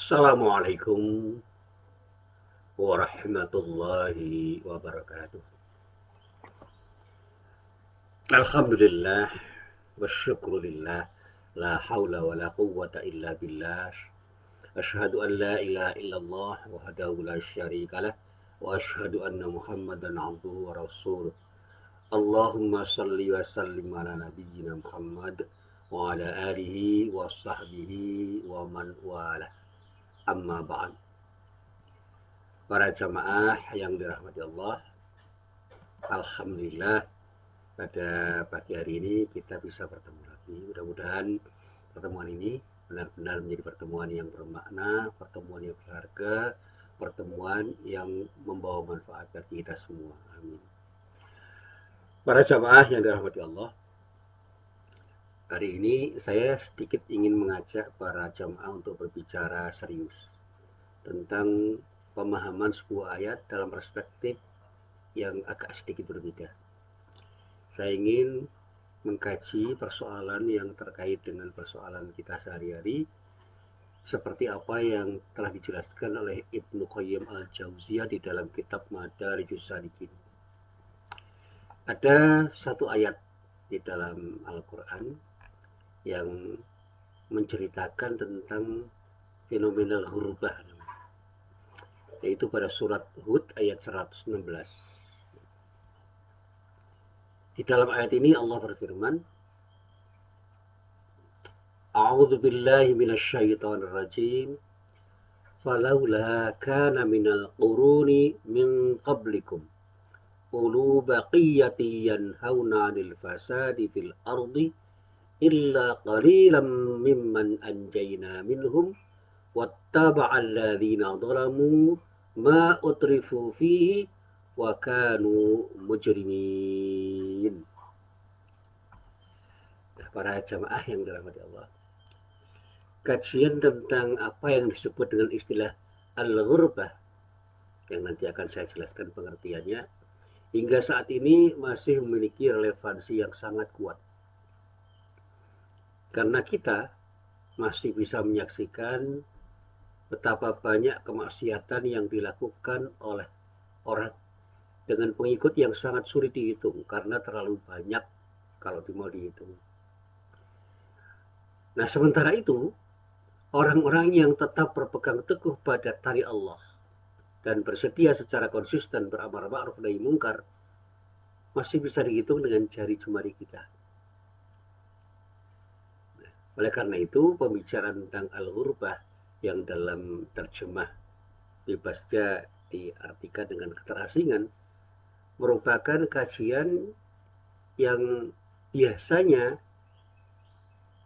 Assalamualaikum warahmatullahi wabarakatuh. Alhamdulillah wa syukrulillah la haula wa la quwwata illa billah. Asyhadu an la ilaha illallah wahdahu la syarikalah wa asyhadu anna Muhammadan abduhu wa rasuluh. Allahumma salli wa sallim ala nabiyyina Muhammad wa ala alihi wa sahbihi wa man wala. Amma ba'd. Para jamaah yang dirahmati Allah, alhamdulillah pada pagi hari ini kita bisa bertemu lagi. Mudah-mudahan pertemuan ini benar-benar menjadi pertemuan yang bermakna, pertemuan yang berharga, pertemuan yang membawa manfaat bagi kita semua. Amin. Para jamaah yang dirahmati Allah, hari ini saya sedikit ingin mengajak para jamaah untuk berbicara serius tentang pemahaman sebuah ayat dalam perspektif yang agak sedikit berbeda. Saya ingin mengkaji persoalan yang terkait dengan persoalan kita sehari-hari seperti apa yang telah dijelaskan oleh Ibnu Qayyim al-Jauziyah di dalam kitab Madarijus Salikin. Ada satu ayat di dalam Al-Quran yang menceritakan tentang fenomena ghurubah, yaitu pada surat Hud ayat 116. Di dalam ayat ini Allah berfirman, A'udzu billahi minasyaitonir rajim. Falaula kana minal quruni min qablikum ulu baqiyati yanhauna 'anil fasadi fil ardi illa qalilan mimman anjayna minhum wattaba'a alladhina dhalamu ma utrifu fihi wa kanu mujrimin. Nah, para jamaah yang dirahmati Allah, kajian tentang apa yang disebut dengan istilah al-ghurbah yang nanti akan saya jelaskan pengertiannya hingga saat ini masih memiliki relevansi yang sangat kuat karena kita masih bisa menyaksikan betapa banyak kemaksiatan yang dilakukan oleh orang dengan pengikut yang sangat sulit dihitung karena terlalu banyak kalau mau dihitung. Nah, sementara itu orang-orang yang tetap berpegang teguh pada tali Allah dan bersedia secara konsisten beramar ma'ruf nahi mungkar masih bisa dihitung dengan jari jemari kita. Oleh karena itu, pembicaraan tentang al-ghurbah yang dalam terjemah bebasnya diartikan dengan keterasingan merupakan kajian yang biasanya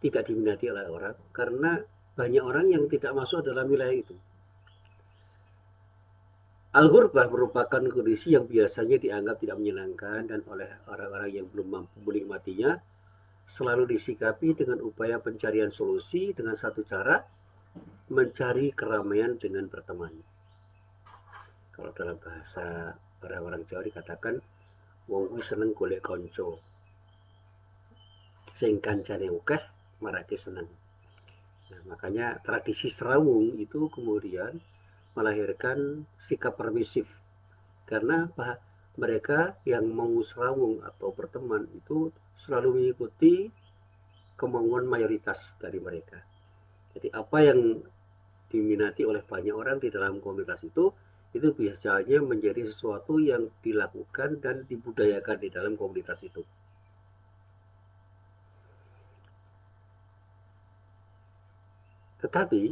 tidak diminati oleh orang karena banyak orang yang tidak masuk dalam wilayah itu. Al-ghurbah merupakan kondisi yang biasanya dianggap tidak menyenangkan dan oleh orang-orang yang belum mampu menikmatinya selalu disikapi dengan upaya pencarian solusi dengan satu cara, mencari keramaian dengan berteman. Kalau dalam bahasa orang-orang Jawa dikatakan wong kuwi seneng golek kanca. Sing kancane akeh marake seneng. Nah, makanya tradisi serawung itu kemudian melahirkan sikap permisif karena mereka yang mau serawung atau berteman itu selalu mengikuti kemauan mayoritas dari mereka. Jadi apa yang diminati oleh banyak orang di dalam komunitas itu biasanya menjadi sesuatu yang dilakukan dan dibudayakan di dalam komunitas itu. Tetapi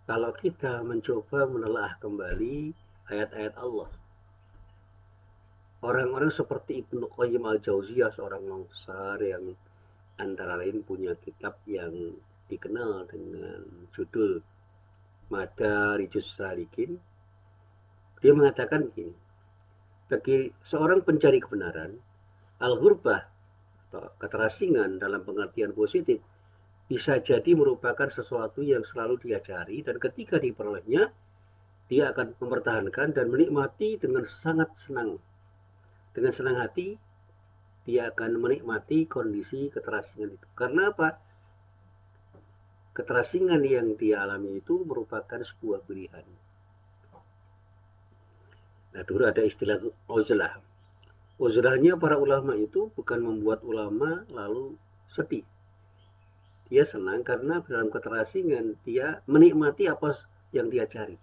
kalau kita mencoba menelaah kembali ayat-ayat Allah, orang-orang seperti Ibnu Qayyim al-Jauziyah, seorang ulama besar yang antara lain punya kitab yang dikenal dengan judul Madarijus Salikin, dia mengatakan begini, bagi seorang pencari kebenaran, al-ghurbah atau keterasingan dalam pengertian positif bisa jadi merupakan sesuatu yang selalu dia cari dan ketika diperolehnya, dia akan mempertahankan dan menikmati dengan sangat senang. Dengan senang hati, dia akan menikmati kondisi keterasingan itu. Karena apa? Keterasingan yang dia alami itu merupakan sebuah pilihan. Nah, dulu ada istilah uzlah. Uzlahnya para ulama itu bukan membuat ulama lalu sedih. Dia senang karena dalam keterasingan dia menikmati apa yang dia cari.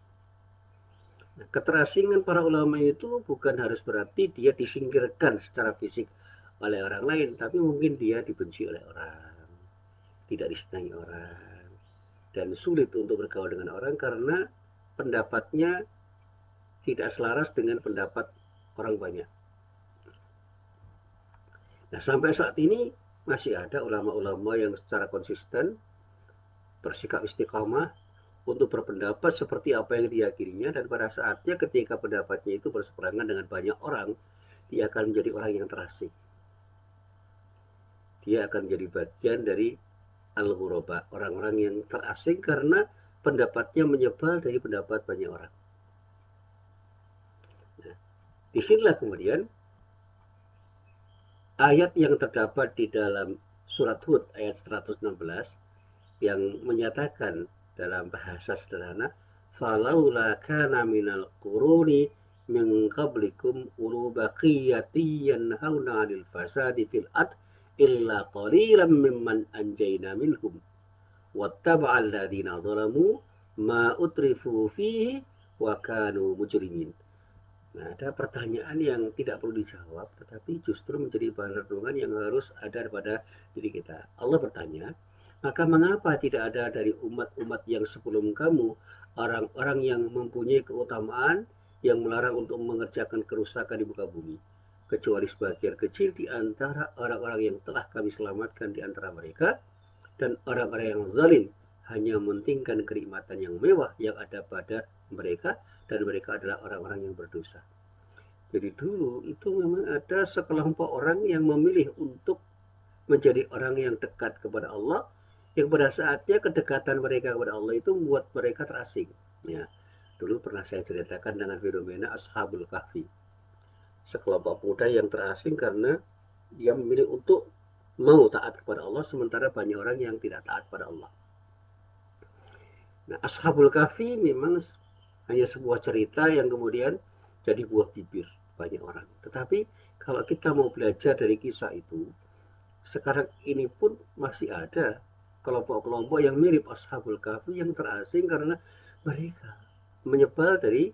Nah, keterasingan para ulama itu bukan harus berarti dia disingkirkan secara fisik oleh orang lain, tapi mungkin dia dibenci oleh orang, tidak disenangi orang, dan sulit untuk bergaul dengan orang karena pendapatnya tidak selaras dengan pendapat orang banyak. Nah, sampai saat ini masih ada ulama-ulama yang secara konsisten bersikap istiqamah untuk berpendapat seperti apa yang diyakininya, dan pada saatnya ketika pendapatnya itu berseberangan dengan banyak orang, dia akan menjadi orang yang terasing. Dia akan menjadi bagian dari al-ghuraba, orang-orang yang terasing karena pendapatnya menyebar dari pendapat banyak orang. Nah, disinilah kemudian ayat yang terdapat di dalam surat Hud ayat 116 yang menyatakan dalam bahasa sederhana, falaula kana minal quruni min qablikum ulu baqiyati yanhauna 'anil fasadi fil ard illa qalilan mimman anjayna minhum wattaba'al ladzina zalamu ma utrifu fihi wa kanu mujrimin. Nah, ada pertanyaan yang tidak perlu dijawab, tetapi justru menjadi bahan renungan yang harus ada pada diri kita. Allah bertanya, maka mengapa tidak ada dari umat-umat yang sebelum kamu orang-orang yang mempunyai keutamaan yang melarang untuk mengerjakan kerusakan di muka bumi, kecuali sebagian kecil di antara orang-orang yang telah kami selamatkan di antara mereka, dan orang-orang yang zalim hanya mementingkan kenikmatan yang mewah yang ada pada mereka, dan mereka adalah orang-orang yang berdosa. Jadi dulu itu memang ada sekelompok orang yang memilih untuk menjadi orang yang dekat kepada Allah, yang pada saatnya kedekatan mereka kepada Allah itu membuat mereka terasing. Ya, dulu pernah saya ceritakan dengan fenomena Ashabul Kahfi, sekelompok muda yang terasing karena dia memilih untuk mau taat kepada Allah sementara banyak orang yang tidak taat pada Allah. Nah, Ashabul Kahfi memang hanya sebuah cerita yang kemudian jadi buah bibir banyak orang. Tetapi kalau kita mau belajar dari kisah itu, sekarang ini pun masih ada kelompok-kelompok yang mirip Ashabul Kahfi yang terasing karena mereka menyebar dari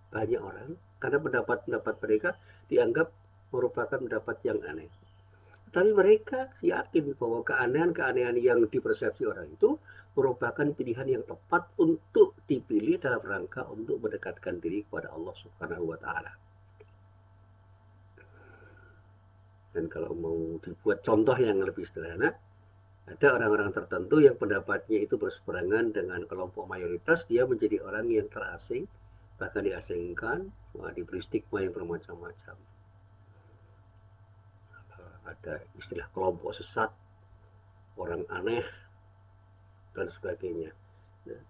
banyak orang karena pendapat-pendapat mereka dianggap merupakan pendapat yang aneh. Tapi mereka yakin bahwa keanehan-keanehan yang dipersepsi orang itu merupakan pilihan yang tepat untuk dipilih dalam rangka untuk mendekatkan diri kepada Allah Subhanahu wa Ta'ala. Dan kalau mau dibuat contoh yang lebih sederhana, ada orang-orang tertentu yang pendapatnya itu berseberangan dengan kelompok mayoritas, dia menjadi orang yang terasing, bahkan diasingkan, diberi stigma yang bermacam-macam. Ada istilah kelompok sesat, orang aneh, dan sebagainya. Nah,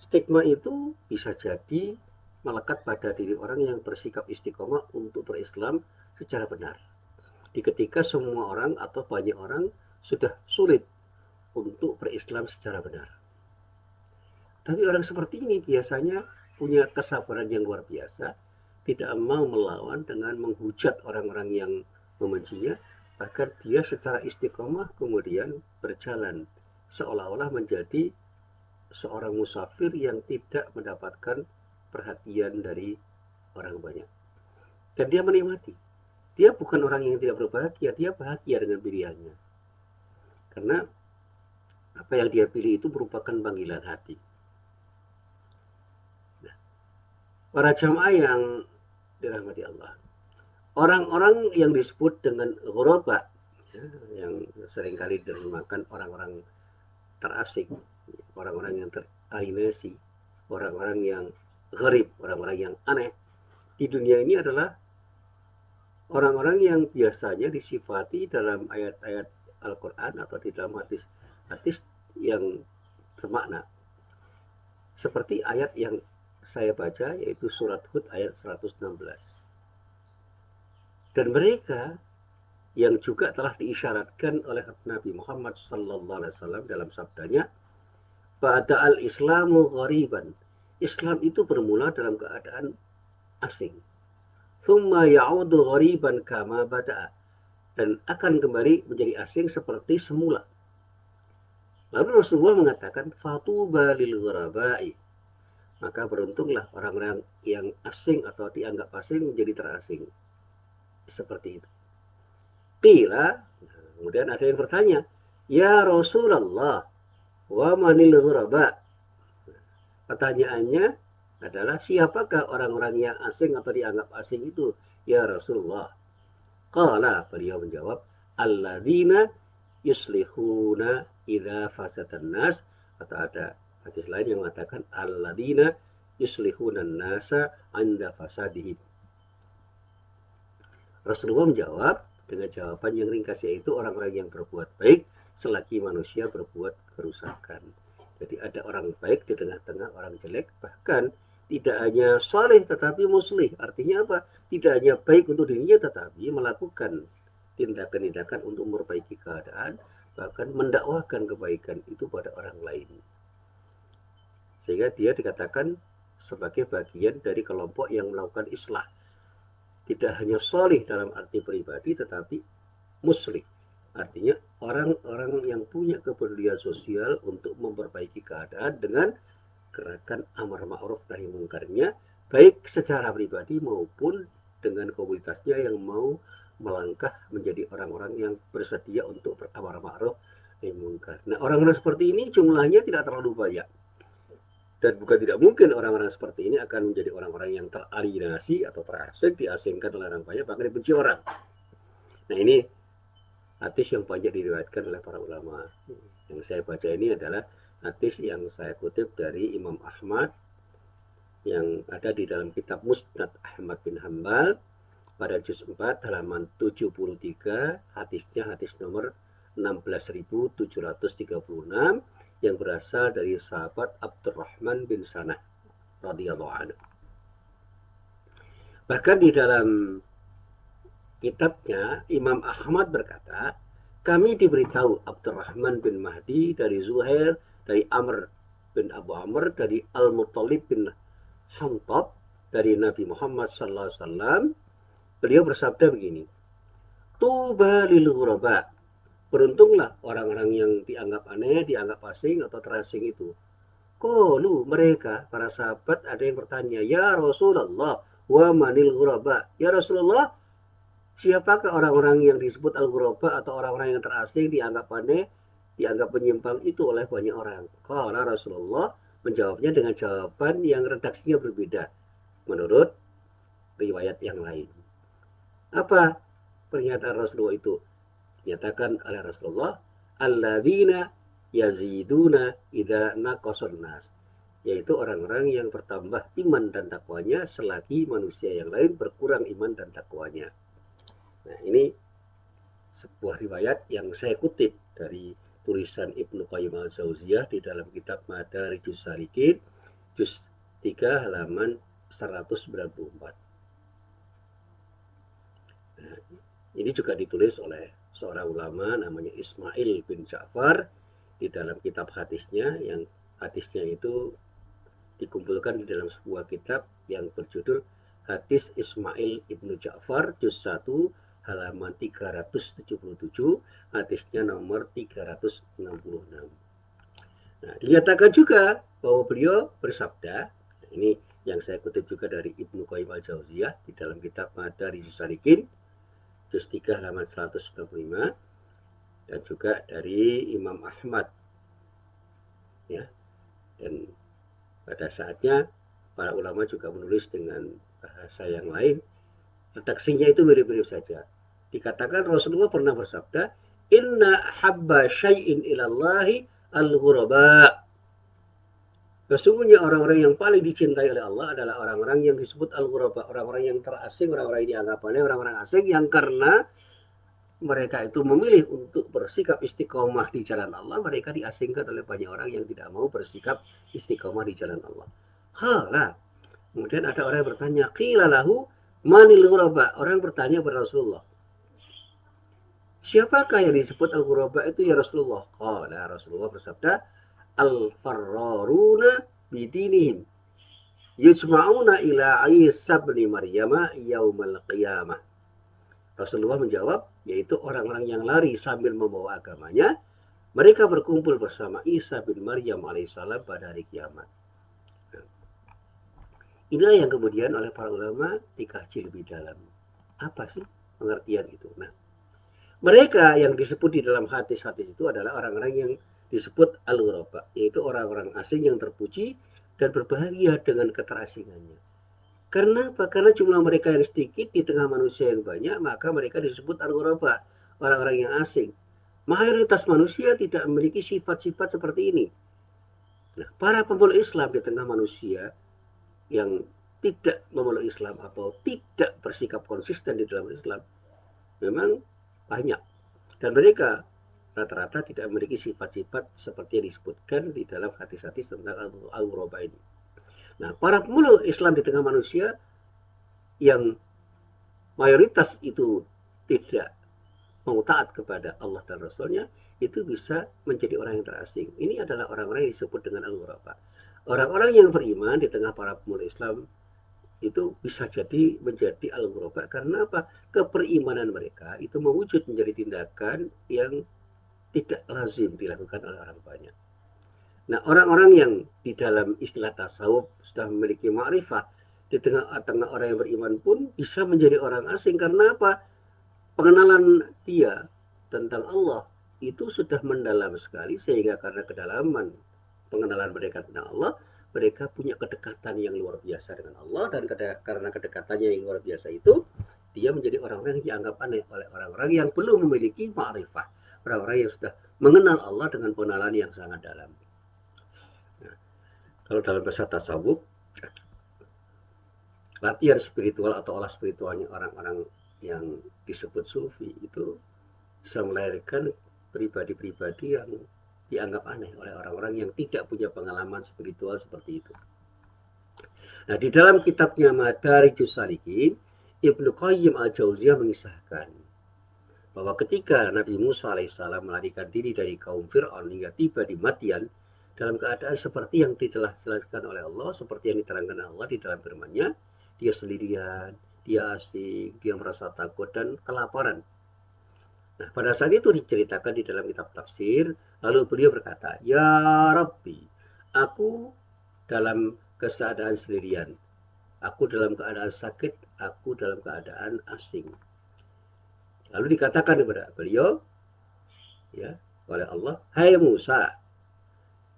stigma itu bisa jadi melekat pada diri orang yang bersikap istiqomah untuk berislam secara benar. Di ketika semua orang atau banyak orang sudah sulit untuk berislam secara benar. Tapi orang seperti ini biasanya punya kesabaran yang luar biasa, tidak mau melawan dengan menghujat orang-orang yang membencinya, bahkan dia secara istiqomah kemudian berjalan seolah-olah menjadi seorang musafir yang tidak mendapatkan perhatian dari orang banyak. Dan dia menikmati. Dia bukan orang yang tidak berbahagia, dia bahagia dengan pilihannya. Karena apa yang dia pilih itu merupakan panggilan hati. Nah, para jamaah yang dirahmati Allah, orang-orang yang disebut dengan ghuraba, ya, yang seringkali dinamakan orang-orang terasing, orang-orang yang teralienasi, orang-orang yang gharib, orang-orang yang aneh di dunia ini adalah orang-orang yang biasanya disifati dalam ayat-ayat Al-Quran atau di dalam hadis-hadis yang bermakna. Seperti ayat yang saya baca, yaitu surat Hud ayat 116. Dan mereka yang juga telah diisyaratkan oleh Nabi Muhammad SAW dalam sabdanya, Bada'al Islamu ghariban. Islam itu bermula dalam keadaan asing. Thumma ya'udu ghariban kama bada'a. Dan akan kembali menjadi asing seperti semula. Lalu Rasulullah mengatakan, fatuba lil ghurabai. Maka beruntunglah orang-orang yang asing atau dianggap asing menjadi terasing. Seperti itu. Qila, kemudian ada yang bertanya, ya Rasulullah, wa manil ghuraba? Pertanyaannya adalah siapakah orang-orang yang asing atau dianggap asing itu? Ya Rasulullah. Qala, beliau menjawab, alladzina yuslihuna idza fasatan nas, atau ada hadis lain yang mengatakan alladzina yuslihuna nasa 'inda fasadihim. Rasulullah menjawab dengan jawaban yang ringkas, yaitu orang-orang yang berbuat baik selagi manusia berbuat kerusakan. Jadi ada orang baik di tengah-tengah orang jelek, bahkan tidak hanya saleh tetapi muslih. Artinya apa? Tidak hanya baik untuk dirinya tetapi melakukan tindakan-tindakan untuk memperbaiki keadaan, bahkan mendakwahkan kebaikan itu pada orang lain. Sehingga dia dikatakan sebagai bagian dari kelompok yang melakukan islah. Tidak hanya solih dalam arti pribadi tetapi muslih. Artinya orang-orang yang punya kepedulian sosial untuk memperbaiki keadaan dengan gerakan amar ma'ruf nahi mungkarnya, baik secara pribadi maupun dengan komunitasnya yang mau melangkah menjadi orang-orang yang bersedia untuk beramar ma'ruf nahi mungkar. Nah, orang-orang seperti ini jumlahnya tidak terlalu banyak. Dan bukan tidak mungkin orang-orang seperti ini akan menjadi orang-orang yang teralienasi atau terasing, diasingkan oleh orang banyak, bahkan dibenci orang. Nah, ini hadis yang banyak diriwayatkan oleh para ulama. Yang saya baca ini adalah hadis yang saya kutip dari Imam Ahmad yang ada di dalam kitab Musnad Ahmad bin Hanbal pada juz 4 halaman 73, hadisnya hadis nomor 16.736 yang berasal dari sahabat Abdurrahman bin Sanah radhiyallahu anhu. Bahkan di dalam kitabnya Imam Ahmad berkata, kami diberitahu Abdurrahman bin Mahdi dari Zuhair, dari Amr bin Abu Amr, dari Al-Muttalib bin Hamtab, dari Nabi Muhammad SAW. Beliau bersabda begini, tuba lil ghuraba. Beruntunglah orang-orang yang dianggap aneh, dianggap asing atau terasing itu. Qalu, mereka, para sahabat ada yang bertanya, ya Rasulullah, wa manil ghuraba? Ya Rasulullah, siapakah orang-orang yang disebut al-ghuraba atau orang-orang yang terasing, dianggap aneh, dianggap penyimpang itu oleh banyak orang? Qala Rasulullah menjawabnya dengan jawaban yang redaksinya berbeda menurut riwayat yang lain. Apa pernyataan Rasulullah itu? Dinyatakan oleh Rasulullah, alladzina yaziduna idza naqasun nas, yaitu orang-orang yang bertambah iman dan takwanya selagi manusia yang lain berkurang iman dan takwanya. Nah, ini sebuah riwayat yang saya kutip dari tulisan Ibnu Qayyim al-Jauziyah di dalam kitab Madarijus Salikin juz 3 halaman 194. Nah, ini juga ditulis oleh seorang ulama namanya Ismail bin Ja'far di dalam kitab hadisnya, yang hadisnya itu dikumpulkan di dalam sebuah kitab yang berjudul Hadis Ismail ibnu Ja'far juz 1 halaman 377, hadisnya nomor 366. Nah, dinyatakan juga bahwa beliau bersabda, ini yang saya kutip juga dari Ibnu Qayyim al-Jauziyah di dalam kitab Madarijus Salikin juz 3 halaman 195, dan juga dari Imam Ahmad, ya. Dan pada saatnya para ulama juga menulis dengan bahasa yang lain, redaksinya itu mirip-mirip saja. Dikatakan Rasulullah pernah bersabda, inna habba syai'in ilallahi al-ghuraba. Sesungguhnya orang-orang yang paling dicintai oleh Allah adalah orang-orang yang disebut al-ghuraba, orang-orang yang terasing, orang-orang yang dianggap aneh, orang-orang asing yang karena mereka itu memilih untuk bersikap istiqomah di jalan Allah, mereka diasingkan oleh banyak orang yang tidak mau bersikap istiqomah di jalan Allah. Hala. Kemudian ada orang yang bertanya, qila lahu manil ghuraba? Orang bertanya kepada Rasulullah, siapakah yang disebut al-ghuraba itu ya Rasulullah? Qala, Rasulullah bersabda, al-farraruna bidinihim yujma'una ila Isa bin Maryam yaumal qiyamah. Rasulullah menjawab, yaitu orang-orang yang lari sambil membawa agamanya, mereka berkumpul bersama Isa bin Maryam alaihissalam pada hari kiamat. Inilah yang kemudian oleh para ulama dikaji lebih dalam. Apa sih pengertian itu? Nah, mereka yang disebut di dalam hadis-hadis itu adalah orang-orang yang disebut al-ghuraba, yaitu orang-orang asing yang terpuji dan berbahagia dengan keterasingannya. Karena apa? Karena jumlah mereka yang sedikit di tengah manusia yang banyak, maka mereka disebut al-ghuraba, orang-orang yang asing. Mayoritas manusia tidak memiliki sifat-sifat seperti ini. Nah, para pemeluk Islam di tengah manusia yang tidak memeluk Islam atau tidak bersikap konsisten di dalam Islam memang banyak, dan mereka rata-rata tidak memiliki sifat-sifat seperti yang disebutkan di dalam hadis-hadis tentang al-ghuraba ini. Nah, para pemeluk Islam di tengah manusia yang mayoritas itu tidak mau taat kepada Allah dan Rasulnya, itu bisa menjadi orang yang terasing. Ini adalah orang-orang yang disebut dengan al-ghuraba. Orang-orang yang beriman di tengah para pemeluk Islam itu bisa jadi menjadi al-ghuraba karena apa? Keperimanan mereka itu mewujud menjadi tindakan yang tidak lazim dilakukan oleh orang banyak. Nah, orang-orang yang di dalam istilah tasawuf sudah memiliki ma'rifah di tengah-tengah orang yang beriman pun bisa menjadi orang asing karena apa? Pengenalan dia tentang Allah itu sudah mendalam sekali, sehingga karena kedalaman pengenalan mereka tentang Allah, mereka punya kedekatan yang luar biasa dengan Allah, dan karena kedekatannya yang luar biasa itu, dia menjadi orang-orang yang dianggap aneh oleh orang-orang yang belum memiliki ma'rifah, orang-orang yang sudah mengenal Allah dengan pengenalan yang sangat dalam. Nah, kalau dalam bahasa tasawuf, latihan spiritual atau olah spiritualnya orang-orang yang disebut sufi itu bisa melahirkan pribadi-pribadi yang dianggap aneh oleh orang-orang yang tidak punya pengalaman spiritual seperti itu. Nah, di dalam kitabnya Madarijus Salikin, Ibnu Qayyim al-Jauziyah mengisahkan bahwa ketika Nabi Musa alaihissalam melarikan diri dari kaum Fir'aun hingga tiba di Madian dalam keadaan seperti yang telah dijelaskan oleh Allah, seperti yang diterangkan Allah di dalam firman-Nya, dia sendirian, dia asing, dia merasa takut dan kelaparan. Nah, pada saat itu diceritakan di dalam kitab tafsir, lalu beliau berkata, "Ya Rabbi, aku dalam keadaan sendirian, aku dalam keadaan sakit, aku dalam keadaan asing." Lalu dikatakan kepada beliau, ya, oleh Allah, "Hai Musa,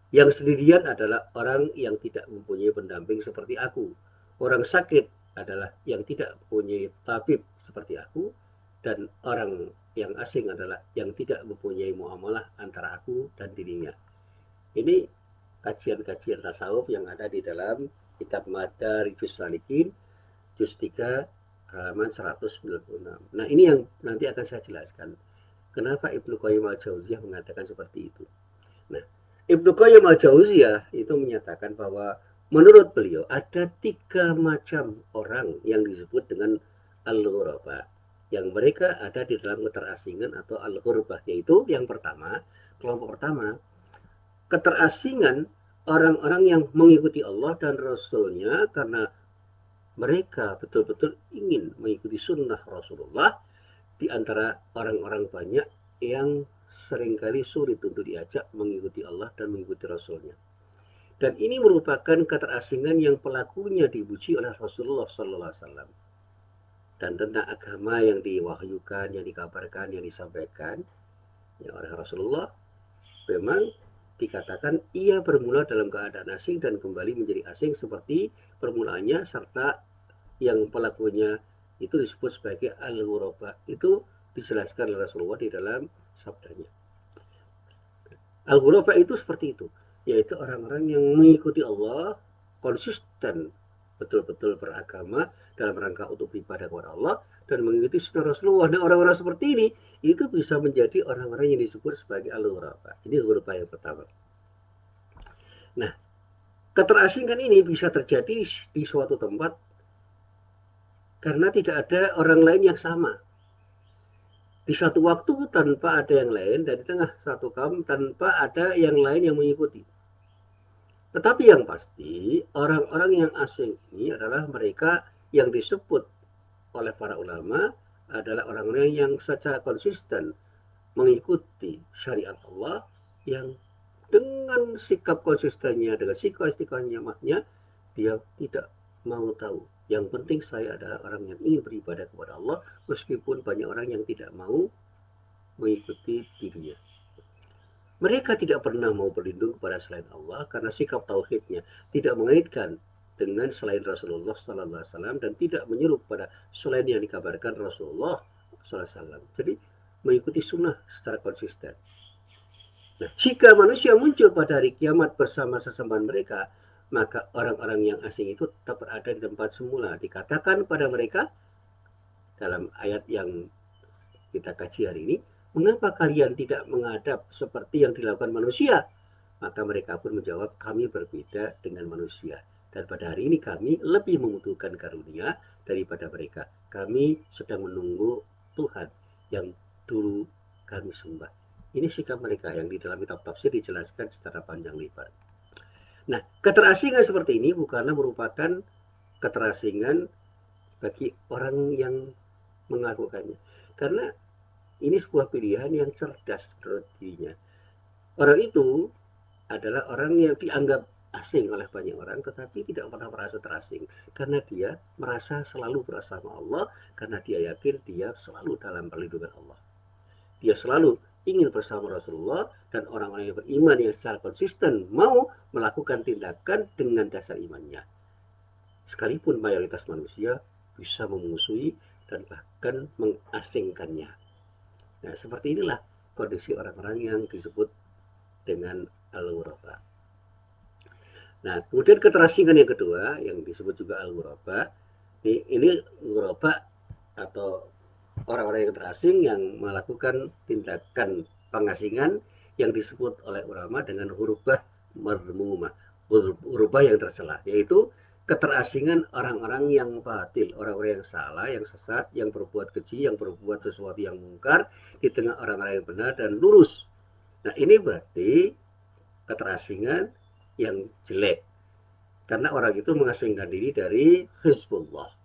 yang sendirian adalah orang yang tidak mempunyai pendamping seperti aku. Orang sakit adalah yang tidak mempunyai tabib seperti aku, dan orang yang asing adalah yang tidak mempunyai muamalah antara aku dan dirinya." Ini kajian-kajian tasawuf yang ada di dalam kitab Madarijus Salikin, juz 3, halaman 196. Nah, ini yang nanti akan saya jelaskan. Kenapa Ibnu Qayyim al-Jauziyah mengatakan seperti itu. Nah, Ibnu Qayyim al-Jauziyah itu menyatakan bahwa menurut beliau ada 3 macam orang yang disebut dengan al-ghuraba, yang mereka ada di dalam keterasingan atau al-ghurbah, yaitu yang pertama, kelompok pertama, keterasingan orang-orang yang mengikuti Allah dan Rasulnya karena mereka betul-betul ingin mengikuti sunnah Rasulullah di antara orang-orang banyak yang seringkali sulit untuk diajak mengikuti Allah dan mengikuti Rasulnya. Dan ini merupakan keterasingan yang pelakunya dipuji oleh Rasulullah SAW. Dan tentang agama yang diwahyukan, yang dikabarkan, yang disampaikan ya, oleh Rasulullah, memang dikatakan ia bermula dalam keadaan asing dan kembali menjadi asing seperti permulaannya, serta yang pelakunya itu disebut sebagai al-ghuraba. Itu dijelaskan oleh Rasulullah di dalam sabdanya. Al-ghuraba itu seperti itu, yaitu orang-orang yang mengikuti Allah, konsisten betul-betul beragama dalam rangka untuk beribadah kepada Allah dan mengikuti sunnah Rasulullah. Nah, orang-orang seperti ini itu bisa menjadi orang-orang yang disebut sebagai al-ghuraba. Ini ghuraba yang pertama. Nah, keterasingan ini bisa terjadi di suatu tempat karena tidak ada orang lain yang sama. Di satu waktu tanpa ada yang lain, dan di tengah satu kaum tanpa ada yang lain yang mengikuti. Tetapi yang pasti, orang-orang yang asing ini adalah mereka yang disebut oleh para ulama adalah orang-orang yang secara konsisten mengikuti syariat Allah, yang dengan sikap konsistennya, dengan sikap istiqomahnya, dia tidak mau tahu. Yang penting saya adalah orang yang ingin beribadah kepada Allah, meskipun banyak orang yang tidak mau mengikuti dirinya. Mereka tidak pernah mau berlindung kepada selain Allah karena sikap tauhidnya tidak mengaitkan dengan selain Rasulullah Sallallahu Alaihi Wasallam dan tidak menyeru pada selain yang dikabarkan Rasulullah Sallallahu Alaihi Wasallam. Jadi mengikuti sunnah secara konsisten. Nah, jika manusia muncul pada hari kiamat bersama sesembahan mereka, maka orang-orang yang asing itu tetap berada di tempat semula. Dikatakan pada mereka dalam ayat yang kita kaji hari ini, mengapa kalian tidak menghadap seperti yang dilakukan manusia? Maka mereka pun menjawab, kami berbeda dengan manusia. Dan pada hari ini kami lebih membutuhkan karunia daripada mereka. Kami sedang menunggu Tuhan yang dulu kami sembah. Ini sikap mereka yang di dalam kitab tafsir dijelaskan secara panjang lebar. Nah, keterasingan seperti ini bukanlah merupakan keterasingan bagi orang yang melakukannya. Karena ini sebuah pilihan yang cerdas menurut dirinya. Orang itu adalah orang yang dianggap asing oleh banyak orang, tetapi tidak pernah merasa terasing. Karena dia merasa selalu bersama Allah, karena dia yakin dia selalu dalam perlindungan Allah. Dia selalu ingin bersama Rasulullah dan orang-orang yang beriman yang secara konsisten mau melakukan tindakan dengan dasar imannya. Sekalipun mayoritas manusia bisa memusuhi dan bahkan mengasingkannya. Nah, seperti inilah kondisi orang-orang yang disebut dengan al-ghuraba. Nah, kemudian keterasingan yang kedua yang disebut juga al-ghuraba. Ini ghuraba atau orang-orang yang terasing yang melakukan tindakan pengasingan yang disebut oleh ulama dengan hurubah marmumah, hurubah yang tercela, yaitu keterasingan orang-orang yang batil, orang-orang yang salah, yang sesat, yang berbuat keji, yang berbuat sesuatu yang mungkar di tengah orang-orang yang benar dan lurus. Nah, ini berarti keterasingan yang jelek, karena orang itu mengasingkan diri dari Hizbullah.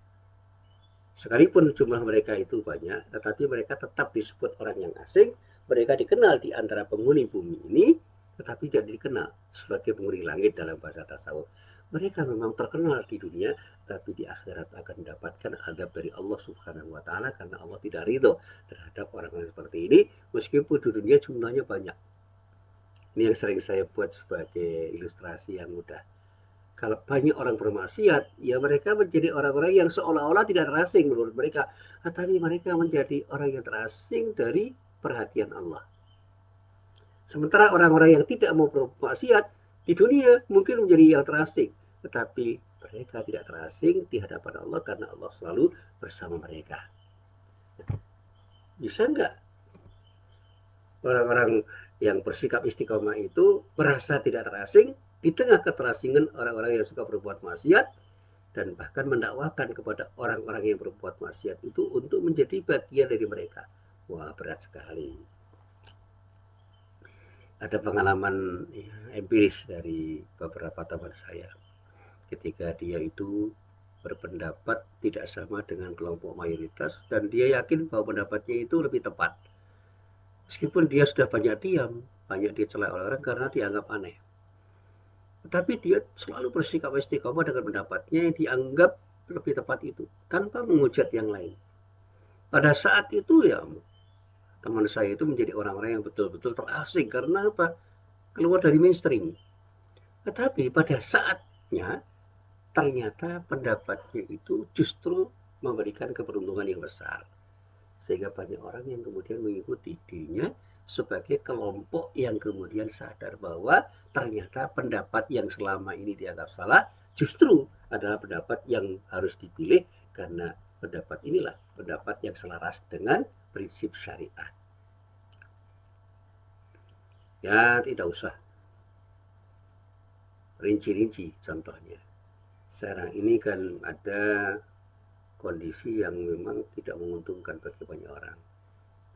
Sekalipun jumlah mereka itu banyak, tetapi mereka tetap disebut orang yang asing. Mereka dikenal di antara penghuni bumi ini, tetapi tidak dikenal sebagai penghuni langit dalam bahasa tasawuf. Mereka memang terkenal di dunia, tapi di akhirat akan mendapatkan adab dari Allah Subhanahu wa Ta'ala karena Allah tidak ridho terhadap orang-orang seperti ini, meskipun di dunia jumlahnya banyak. Ini yang sering saya buat sebagai ilustrasi yang mudah. Kalau banyak orang bermaksiat, ya mereka menjadi orang-orang yang seolah-olah tidak terasing menurut mereka. Tetapi mereka menjadi orang yang terasing dari perhatian Allah. Sementara orang-orang yang tidak mau bermaksiat di dunia mungkin menjadi yang terasing. Tetapi mereka tidak terasing di hadapan Allah karena Allah selalu bersama mereka. Bisa nggak orang-orang yang bersikap istiqomah itu merasa tidak terasing di tengah keterasingan orang-orang yang suka berbuat maksiat dan bahkan mendakwakan kepada orang-orang yang berbuat maksiat itu untuk menjadi bagian dari mereka? Wah, berat sekali. Ada pengalaman ya, empiris dari beberapa teman saya ketika dia itu berpendapat tidak sama dengan kelompok mayoritas dan dia yakin bahwa pendapatnya itu lebih tepat. Meskipun dia sudah banyak diam, banyak dicela oleh orang karena dianggap aneh. Tetapi dia selalu bersikap istiqomah dengan pendapatnya yang dianggap lebih tepat itu, tanpa menghujat yang lain. Pada saat itu ya teman saya itu menjadi orang-orang yang betul-betul terasing karena apa? Keluar dari mainstream. Tetapi pada saatnya ternyata pendapatnya itu justru memberikan keberuntungan yang besar. Sehingga banyak orang yang kemudian mengikuti dirinya sebagai kelompok yang kemudian sadar bahwa ternyata pendapat yang selama ini dianggap salah justru adalah pendapat yang harus dipilih karena pendapat inilah pendapat yang selaras dengan prinsip syariat. Ya, tidak usah rinci-rinci contohnya. Sekarang ini kan ada kondisi yang memang tidak menguntungkan bagi banyak orang.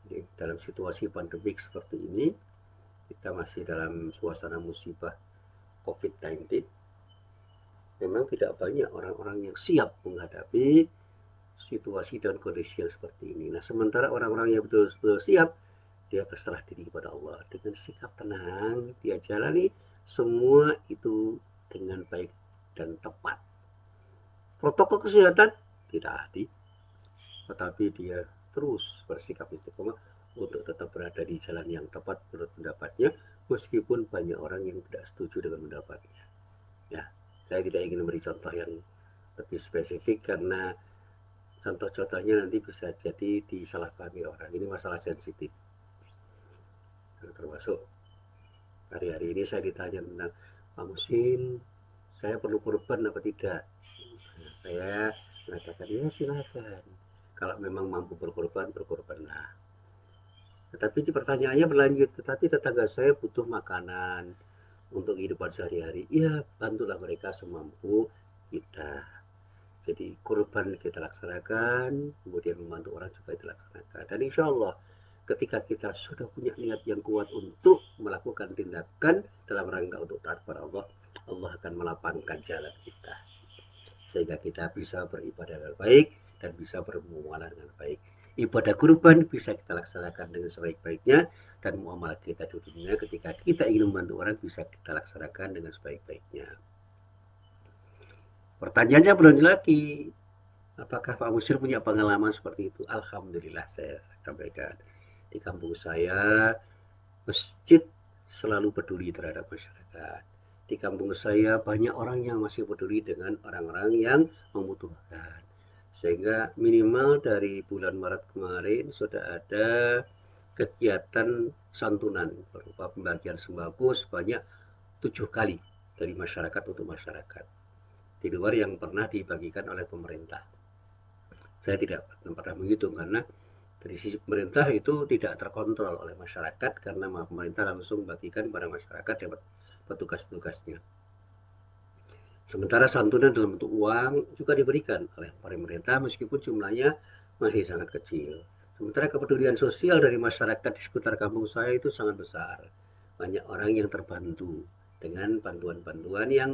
Jadi dalam situasi pandemik seperti ini, kita masih dalam suasana musibah COVID-19, memang tidak banyak orang-orang yang siap menghadapi situasi dan kondisi yang seperti ini. Nah, sementara orang-orang yang betul-betul siap, dia berserah diri kepada Allah dengan sikap tenang, dia jalani semua itu dengan baik dan tepat. Protokol kesehatan tidak hati, tetapi dia terus bersikap istiqomah untuk tetap berada di jalan yang tepat menurut pendapatnya, meskipun banyak orang yang tidak setuju dengan pendapatnya. Ya, saya tidak ingin memberi contoh yang lebih spesifik karena contoh-contohnya nanti bisa jadi disalahpahami orang. Ini masalah sensitif. Termasuk hari-hari ini saya ditanya tentang, Pak Musin, saya perlu korban apa tidak? Nah, saya mengatakan, ya silakan. Kalau memang mampu berkorban, berkorbanlah. Tetapi pertanyaannya berlanjut, tetapi tetangga saya butuh makanan untuk kehidupan sehari-hari. Ya, bantulah mereka semampu kita. Jadi korban kita laksanakan, kemudian membantu orang juga kita laksanakan. Dan insya Allah ketika kita sudah punya niat yang kuat untuk melakukan tindakan dalam rangka untuk taat kepada Allah, Allah akan melapangkan jalan kita. Sehingga kita bisa beribadah dengan baik dan bisa bermuamalah dengan baik. Ibadah kurban bisa kita laksanakan dengan sebaik-baiknya, dan muamalah kita di dunia ketika kita ingin membantu orang bisa kita laksanakan dengan sebaik-baiknya. Pertanyaannya belum lagi, apakah Pak Musir punya pengalaman seperti itu? Alhamdulillah saya sampaikan. Di kampung saya, masjid selalu peduli terhadap masyarakat. Di kampung saya banyak orang yang masih peduli dengan orang-orang yang membutuhkan. Sehingga minimal dari bulan Maret kemarin sudah ada kegiatan santunan berupa pembagian sembako sebanyak 7 kali dari masyarakat untuk masyarakat. Di luar yang pernah dibagikan oleh pemerintah. Saya tidak pernah menghitung karena dari sisi pemerintah itu tidak terkontrol oleh masyarakat karena pemerintah langsung bagikan kepada masyarakat lewat petugas-petugasnya. Sementara santunan dalam bentuk uang juga diberikan oleh pemerintah meskipun jumlahnya masih sangat kecil. Sementara kepedulian sosial dari masyarakat di sekitar kampung saya itu sangat besar. Banyak orang yang terbantu dengan bantuan-bantuan yang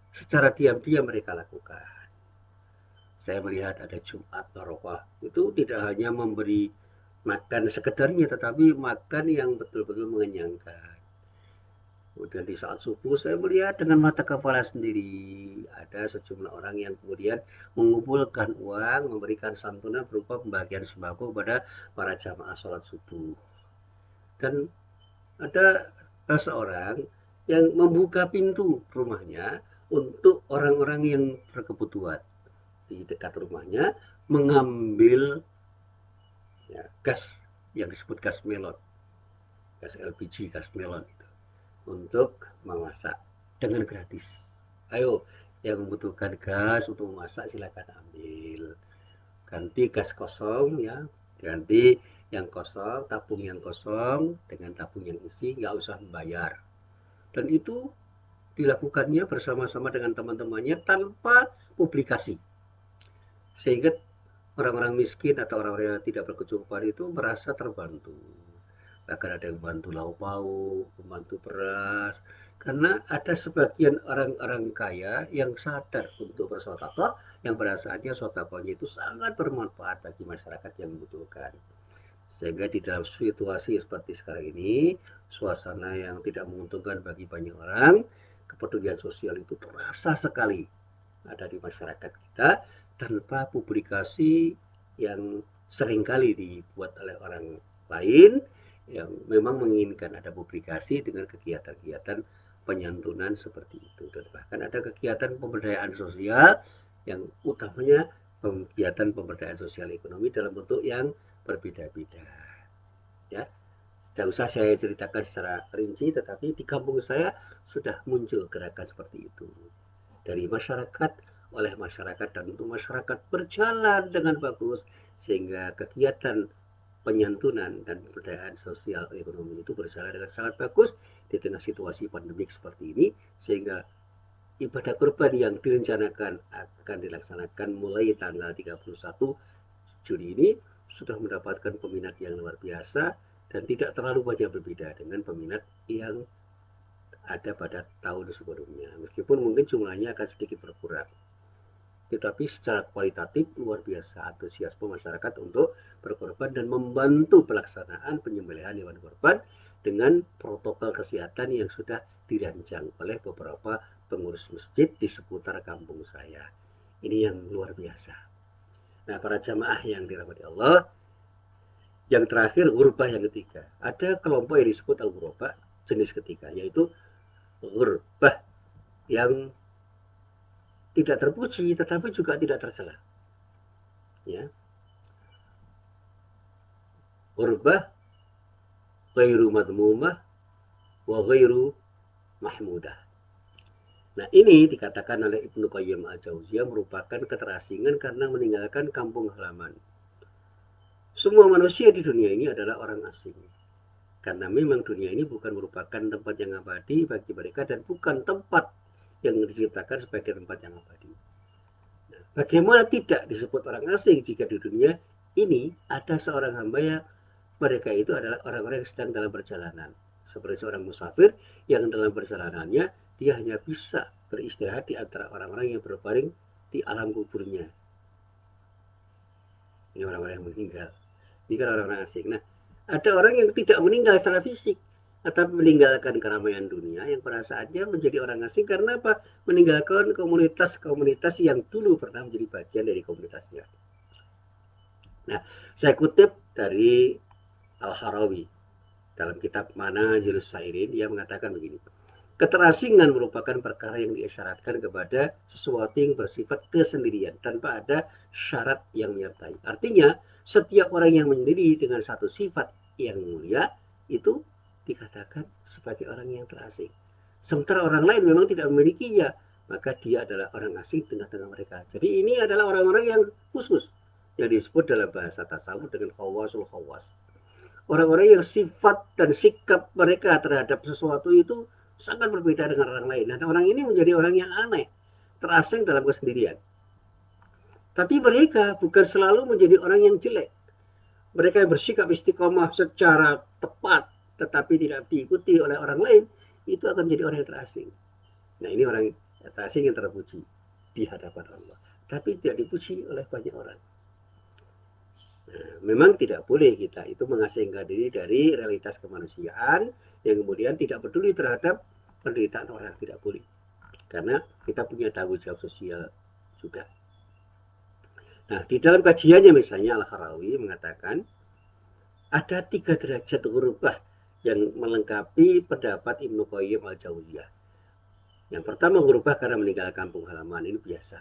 secara diam-diam mereka lakukan. Saya melihat ada Jumat Barokah, itu tidak hanya memberi makan sekedarnya, tetapi makan yang betul-betul mengenyangkan. Kemudian di saat subuh saya melihat dengan mata kepala sendiri ada sejumlah orang yang kemudian mengumpulkan uang, memberikan santunan berupa pembagian sembako kepada para jamaah sholat subuh. Dan ada seseorang yang membuka pintu rumahnya untuk orang-orang yang berkebutuhan. Di dekat rumahnya mengambil ya, gas yang disebut gas melon, gas LPG, gas melon itu, untuk memasak dengan gratis. Ayo, yang membutuhkan gas untuk memasak silakan ambil. Ganti gas kosong ya, ganti yang kosong, tabung yang kosong dengan tabung yang isi, nggak usah membayar. Dan itu dilakukannya bersama-sama dengan teman-temannya tanpa publikasi. Sehingga orang-orang miskin atau orang-orang yang tidak berkecukupan itu merasa terbantu. Bahkan ada yang membantu lauk pauk, membantu beras, karena ada sebagian orang-orang kaya yang sadar untuk bersedekah, yang pada saatnya sedekahnya itu sangat bermanfaat bagi masyarakat yang membutuhkan. Sehingga di dalam situasi seperti sekarang ini, suasana yang tidak menguntungkan bagi banyak orang, kepedulian sosial itu terasa sekali ada di masyarakat kita tanpa publikasi yang seringkali dibuat oleh orang lain yang memang menginginkan ada publikasi dengan kegiatan-kegiatan penyantunan seperti itu. Dan bahkan ada kegiatan pemberdayaan sosial yang utamanya kegiatan pemberdayaan sosial ekonomi dalam bentuk yang berbeda-beda. Ya, tidak usah saya ceritakan secara rinci, tetapi di kampung saya sudah muncul gerakan seperti itu. Dari masyarakat, oleh masyarakat, dan untuk masyarakat berjalan dengan bagus, sehingga kegiatan penyantunan dan pemberdayaan sosial ekonomi itu berjalan dengan sangat bagus di tengah situasi pandemik seperti ini, sehingga ibadah kurban yang direncanakan akan dilaksanakan mulai tanggal 31 Juli ini sudah mendapatkan peminat yang luar biasa dan tidak terlalu banyak berbeda dengan peminat yang ada pada tahun sebelumnya. Meskipun mungkin jumlahnya akan sedikit berkurang. Tetapi secara kualitatif luar biasa antusiasme masyarakat untuk berkorban dan membantu pelaksanaan penyembelihan hewan korban dengan protokol kesehatan yang sudah dirancang oleh beberapa pengurus masjid di seputar kampung saya. Ini yang luar biasa. Nah, para jamaah yang dirahmati Allah, yang terakhir ghurabah yang ketiga. Ada kelompok yang disebut al-ghurabah jenis ketiga, yaitu ghurabah yang tidak terpuji tetapi juga tidak tercela. Ya. Ghurabah ghairu madmumah wa ghairu mahmudah. Nah, ini dikatakan oleh Ibnu Qayyim al-Jauziyah merupakan keterasingan karena meninggalkan kampung halaman. Semua manusia di dunia ini adalah orang asing. Karena memang dunia ini bukan merupakan tempat yang abadi bagi mereka dan bukan tempat yang diciptakan sebagai tempat yang abadi. Nah, bagaimana tidak disebut orang asing jika di dunia ini ada seorang hamba yang mereka itu adalah orang-orang yang sedang dalam perjalanan. Seperti seorang musafir yang dalam perjalanannya dia hanya bisa beristirahat di antara orang-orang yang berbaring di alam kuburnya. Ini orang-orang yang meninggal. Ini kan orang-orang asing. Nah, ada orang yang tidak meninggal secara fisik, tetapi meninggalkan keramaian dunia yang pada saatnya menjadi orang asing karena apa? Meninggalkan komunitas-komunitas yang dulu pernah menjadi bagian dari komunitasnya. Nah, saya kutip dari Al-Harawi dalam kitab Manazilus Sairin, dia mengatakan begini. Keterasingan merupakan perkara yang diisyaratkan kepada sesuatu yang bersifat kesendirian tanpa ada syarat yang menyertai. Artinya, setiap orang yang menyendiri dengan satu sifat yang mulia itu dikatakan sebagai orang yang terasing. Sementara orang lain memang tidak memilikinya, maka dia adalah orang asing di tengah-tengah mereka. Jadi ini adalah orang-orang yang khusus yang disebut dalam bahasa tasawuf dengan khawasul khawas. Orang-orang yang sifat dan sikap mereka terhadap sesuatu itu sangat berbeda dengan orang lain. Dan orang ini menjadi orang yang aneh, terasing dalam kesendirian. Tapi mereka bukan selalu menjadi orang yang jelek. Mereka yang bersikap istiqomah secara tepat, tetapi tidak diikuti oleh orang lain, itu akan menjadi orang yang terasing. Nah, ini orang terasing yang terpuji di hadapan Allah. Tapi tidak dipuji oleh banyak orang. Nah, memang tidak boleh kita itu mengasingkan diri dari realitas kemanusiaan yang kemudian tidak peduli terhadap penderitaan orang, tidak boleh. Karena kita punya tanggung jawab sosial juga. Nah, di dalam kajiannya misalnya Al-Harawi mengatakan ada 3 derajat ghurabah yang melengkapi pendapat Ibnu Qayyim al-Jauziyah. Yang pertama ghurabah karena meninggalkan kampung halaman, ini biasa.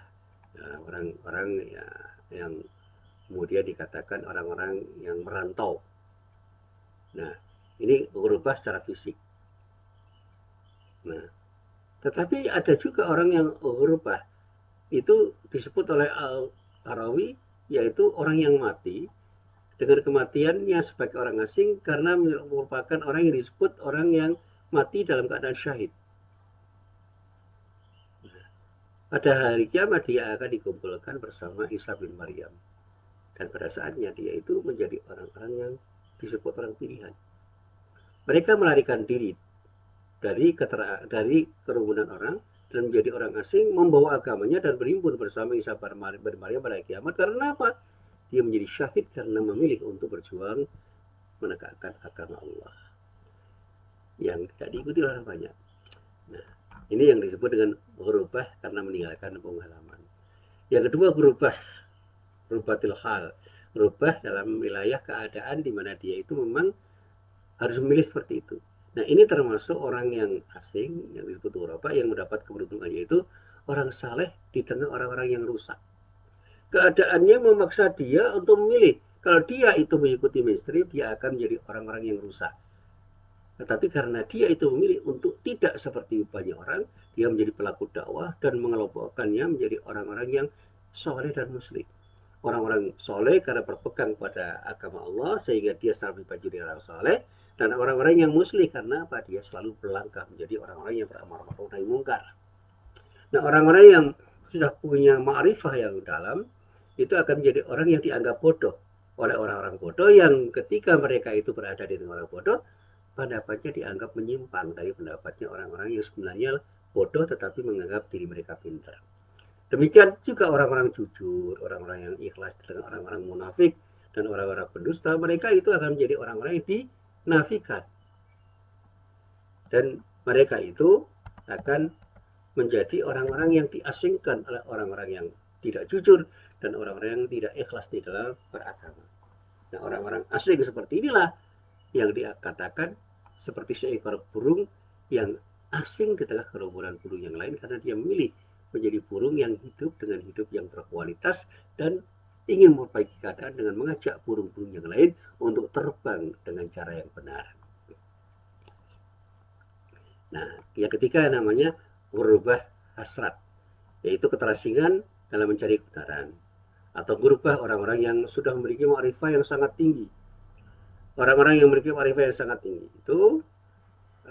Nah, orang-orang ya, yang kemudian dikatakan orang-orang yang merantau. Nah, ini ghurabah secara fisik. Nah, tetapi ada juga orang yang ghurabah itu disebut oleh Al-Harawi, yaitu orang yang mati dengan kematiannya sebagai orang asing karena merupakan orang yang disebut orang yang mati dalam keadaan syahid. Nah, pada hari kiamat dia akan dikumpulkan bersama Isa bin Maryam. Dan pada saatnya dia itu menjadi orang-orang yang disebut orang pilihan. Mereka melarikan diri dari kerumunan orang dan menjadi orang asing, membawa agamanya dan berhimpun bersama Isa bin Maryam pada kiamat. Karena apa? Dia menjadi syahid karena memilih untuk berjuang menegakkan agama Allah yang tidak diikuti orang banyak. Nah, ini yang disebut dengan ghurabah karena meninggalkan kampung halaman. Yang kedua ghurabah hal, berubah dalam wilayah keadaan di mana dia itu memang harus memilih seperti itu. Nah, ini termasuk orang yang asing yang disebut ghurabah yang mendapat keberuntungan, yaitu orang saleh di tengah orang-orang yang rusak. Keadaannya memaksa dia untuk memilih. Kalau dia itu mengikuti mainstream, dia akan menjadi orang-orang yang rusak. Tetapi karena dia itu memilih untuk tidak seperti banyak orang, dia menjadi pelaku dakwah dan mengelompokkannya menjadi orang-orang yang soleh dan muslim. Orang-orang soleh karena berpegang pada agama Allah sehingga dia selalu baju dengan orang soleh, dan orang-orang yang muslim karena apa? Dia selalu berlangkah menjadi orang-orang yang beramal ma'ruf nahi mungkar. Nah, orang-orang yang sudah punya ma'rifah yang dalam itu akan menjadi orang yang dianggap bodoh oleh orang-orang bodoh yang ketika mereka itu berada di tengah orang bodoh, pendapatnya dianggap menyimpang dari pendapatnya orang-orang yang sebenarnya bodoh tetapi menganggap diri mereka pintar. Demikian juga orang-orang jujur, orang-orang yang ikhlas dengan orang-orang munafik dan orang-orang pendusta, mereka itu akan menjadi orang-orang yang dinafikan. Dan mereka itu akan menjadi orang-orang yang diasingkan oleh orang-orang yang tidak jujur dan orang-orang yang tidak ikhlas di dalam beragama. Nah, orang-orang asing seperti inilah yang dikatakan seperti seekor burung yang asing di tengah gerombolan burung yang lain karena dia memilih menjadi burung yang hidup dengan hidup yang berkualitas dan ingin memperbaiki keadaan dengan mengajak burung-burung yang lain untuk terbang dengan cara yang benar. Nah, yang ketiga namanya merubah hasrat, yaitu keterasingan dalam mencari kebenaran atau merubah orang-orang yang sudah memiliki ma'rifah yang sangat tinggi. Orang-orang yang memiliki ma'rifah yang sangat tinggi itu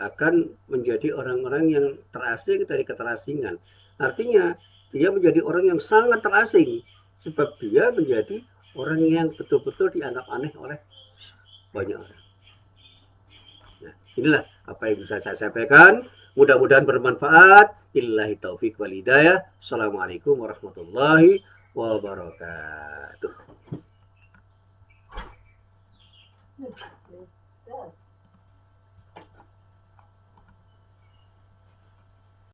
akan menjadi orang-orang yang terasing dari keterasingan. Artinya dia menjadi orang yang sangat terasing sebab dia menjadi orang yang betul-betul dianggap aneh oleh banyak orang. Nah, inilah apa yang bisa saya sampaikan. Mudah-mudahan bermanfaat. Illahi taufik wal hidayah. Assalamualaikum warahmatullahi wabarakatuh.